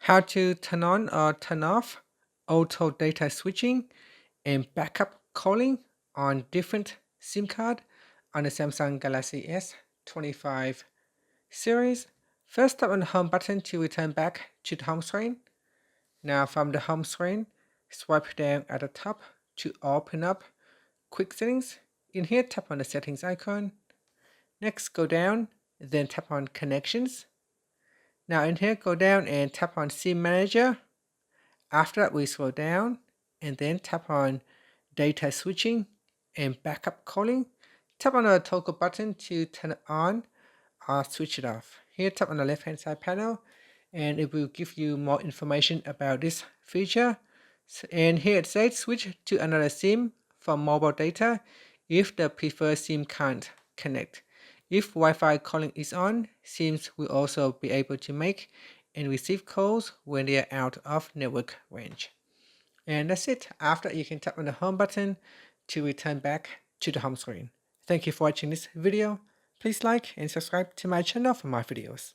how to turn on or turn off auto data switching and backup calling on different SIM card on the Samsung Galaxy S25 series. First, tap on the home button to return back to the home screen. Now from the home screen, swipe down at the top to open up quick settings. In here, tap on the settings icon. Next, go down, then tap on connections. Now in here, go down and tap on SIM manager. After that, we scroll down and then tap on data switching and backup calling. Tap on the toggle button to turn it on or switch it off. Here, tap on the left hand side panel and it will give you more information about this feature. And here it says switch to another SIM for mobile data if the preferred SIM can't connect. If Wi-Fi calling is on, SIMs will also be able to make and receive calls when they are out of network range. And that's it. After, you can tap on the home button to return back to the home screen. Thank you for watching this video. Please like and subscribe to my channel for more videos.